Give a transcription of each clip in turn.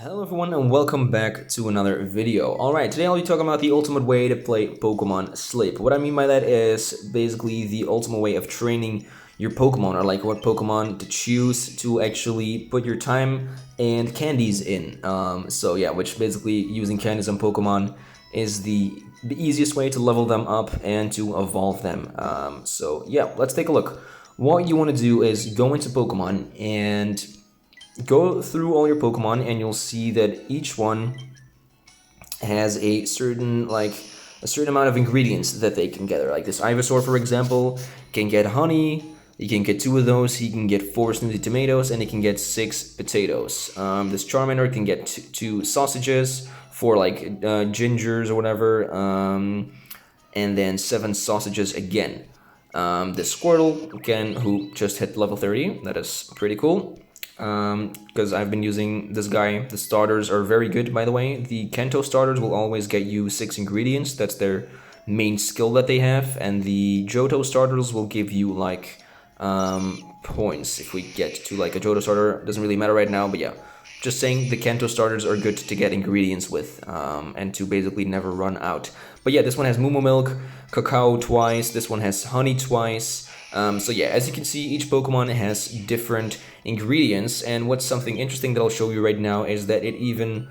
Hello everyone and welcome back to another video. Alright, today I'll be talking about the ultimate way to play Pokemon Sleep. What I mean by that is basically the ultimate way of training your Pokemon, or like what Pokemon to choose to actually put your time and candies in. So yeah, which basically using candies on Pokemon is the easiest way to level them up and to evolve them. So yeah, let's take a look. What you want to do is go into Pokemon and go through all your Pokemon, and you'll see that each one has a certain amount of ingredients that they can gather. Like this Ivysaur, for example, can get honey. He can get 2 of those. He can get 4 snooty tomatoes, and he can get 6 potatoes. This Charmander can get 2 sausages, 4 gingers or whatever, and then 7 sausages again. This Squirtle who just hit level 30. That is pretty cool. Because I've been using this guy. The starters are very good, by the way. The Kanto starters will always get you 6 ingredients. That's their main skill that they have. And the Johto starters will give you points if we get to a Johto starter. Doesn't really matter right now, but yeah. Just saying the Kanto starters are good to get ingredients with, and to basically never run out. But yeah, this one has Moo Milk, Cacao twice. This one has Honey twice. So yeah, as you can see, each Pokemon has different ingredients, and what's something interesting that I'll show you right now is that it even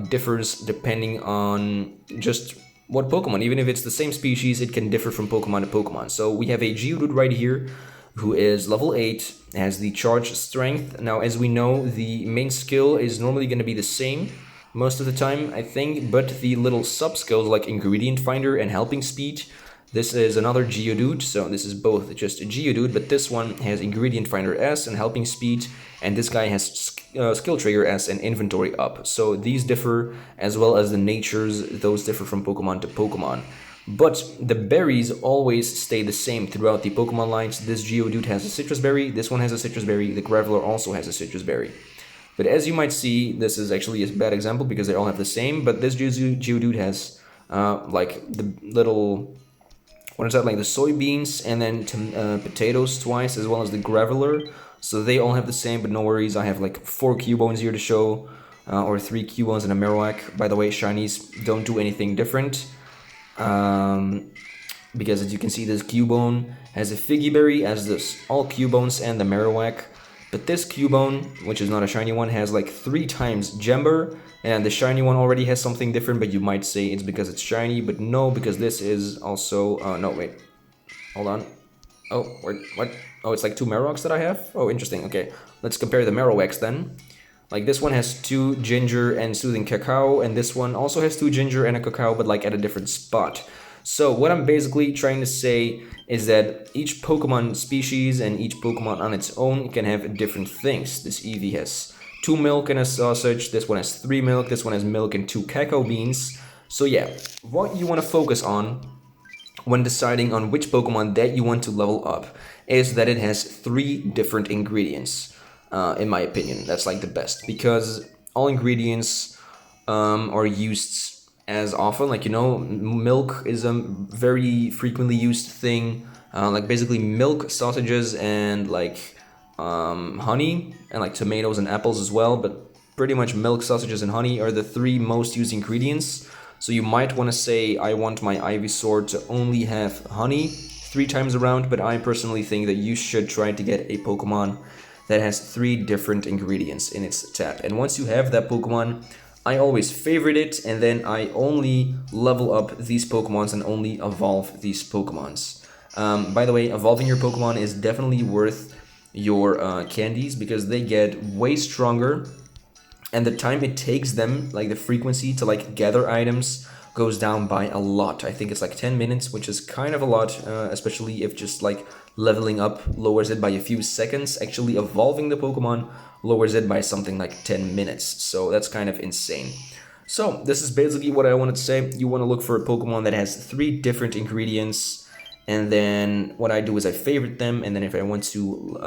differs depending on just what Pokemon. Even if it's the same species, it can differ from Pokemon to Pokemon. So we have a Geodude right here, who is level 8, has the Charge Strength. Now, as we know, the main skill is normally going to be the same most of the time, I think, but the little sub-skills like Ingredient Finder and Helping Speed, this is another Geodude, so this is both just a Geodude, but this one has Ingredient Finder S and Helping Speed, and this guy has Skill Trigger S and Inventory Up. So these differ, as well as the natures, those differ from Pokemon to Pokemon. But the berries always stay the same throughout the Pokemon lines. This Geodude has a Citrus Berry, this one has a Citrus Berry, the Graveler also has a Citrus Berry. But as you might see, this is actually a bad example because they all have the same, but this Geodude has the little... what is that, like the soybeans and then potatoes twice, as well as the Graveler. So they all have the same, but no worries. I have 4 Cubones here to show, or 3 Cubones and a Marowak. By the way, shinies don't do anything different, because as you can see, this Cubone has a Figgy Berry, as does all Cubones and the Marowak. But this Cubone, which is not a shiny one, has 3 times Gember, and the shiny one already has something different, but you might say it's because it's shiny, but no, because this is also... no, wait. Hold on. Oh, wait, what? Oh, it's 2 Marowaks that I have? Oh, interesting, okay. Let's compare the Marowaks then. This one has 2 Ginger and Soothing Cacao, and this one also has 2 Ginger and a Cacao, but at a different spot. So what I'm basically trying to say is that each Pokemon species and each Pokemon on its own can have different things. This Eevee has 2 milk and a sausage, this one has 3 milk, this one has milk and 2 cacao beans. So yeah, what you want to focus on when deciding on which Pokemon that you want to level up is that it has 3 different ingredients. In my opinion, that's the best, because all ingredients are used as often. Milk is a very frequently used thing, basically milk, sausages, and honey, and tomatoes and apples as well, but pretty much milk, sausages, and honey are the 3 most used ingredients. So you might want to say, I want my Ivysaur to only have honey 3 times around, but I personally think that you should try to get a Pokemon that has 3 different ingredients in its tap. And once you have that Pokemon, I always favorite it, and then I only level up these Pokemons and only evolve these Pokemons. By the way, evolving your Pokemon is definitely worth your candies, because they get way stronger, and the time it takes them, the frequency to gather items, goes down by a lot. I think it's 10 minutes, which is kind of a lot, especially if just leveling up lowers it by a few seconds. Actually evolving the Pokemon lowers it by something 10 minutes. So that's kind of insane. So this is basically what I wanted to say. You want to look for a Pokemon that has 3 different ingredients, and then what I do is I favorite them, and then if I want to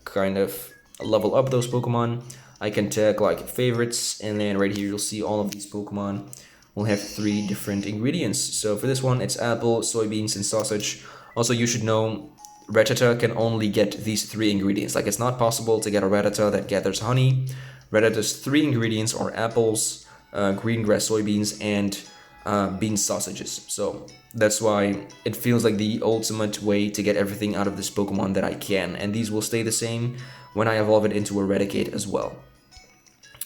kind of level up those Pokemon, I can tag favorites, and then right here you'll see all of these Pokemon will have 3 different ingredients. So for this one, it's apple, soybeans, and sausage. Also, you should know Rattata can only get these 3 ingredients. It's not possible to get a Rattata that gathers honey, Red Hat has 3 ingredients, are apples, green grass soybeans, and bean sausages. So that's why it feels like the ultimate way to get everything out of this Pokemon that I can, and these will stay the same when I evolve it into Eradicate as well.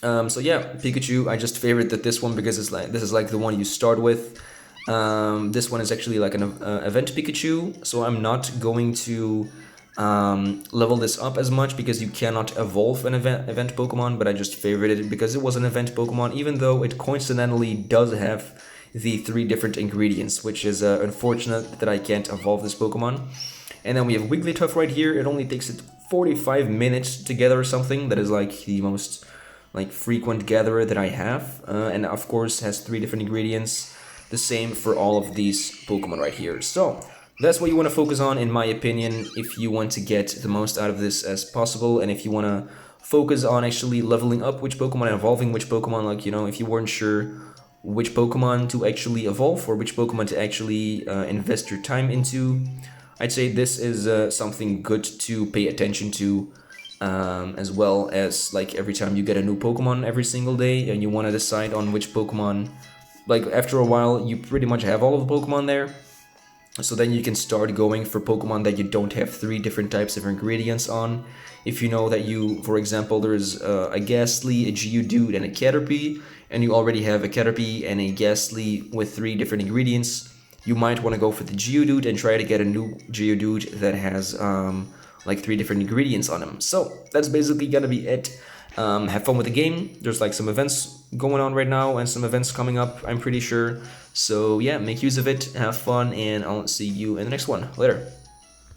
So yeah, Pikachu, I just favorited this one because this is like the one you start with. This one is actually like an event Pikachu, so I'm not going to level this up as much because you cannot evolve an event Pokemon, but I just favorited it because it was an event Pokemon, even though it coincidentally does have the 3 different ingredients, which is unfortunate that I can't evolve this Pokemon. And then we have Wigglytuff right here. It only takes it 45 minutes to gather something. That is like the most like frequent gatherer that I have, and of course has 3 different ingredients. The same for all of these Pokemon right here. So that's what you want to focus on, in my opinion, if you want to get the most out of this as possible, and if you want to focus on actually leveling up which Pokemon and evolving which Pokemon. Like, you know, if you weren't sure which Pokemon to actually evolve or which Pokemon to actually invest your time into, I'd say this is something good to pay attention to, as well as like every time you get a new Pokemon every single day and you want to decide on which Pokemon, like after a while you pretty much have all of the Pokemon there. So then you can start going for Pokemon that you don't have 3 different types of ingredients on. If you know that you, for example, there's a Ghastly, a Geodude, and a Caterpie, and you already have a Caterpie and a Ghastly with 3 different ingredients, you might want to go for the Geodude and try to get a new Geodude that has like 3 different ingredients on them. So that's basically gonna be it. Have fun with the game. There's like some events going on right now and some events coming up, I'm pretty sure. So yeah, make use of it, have fun, and I'll see you in the next one. Later.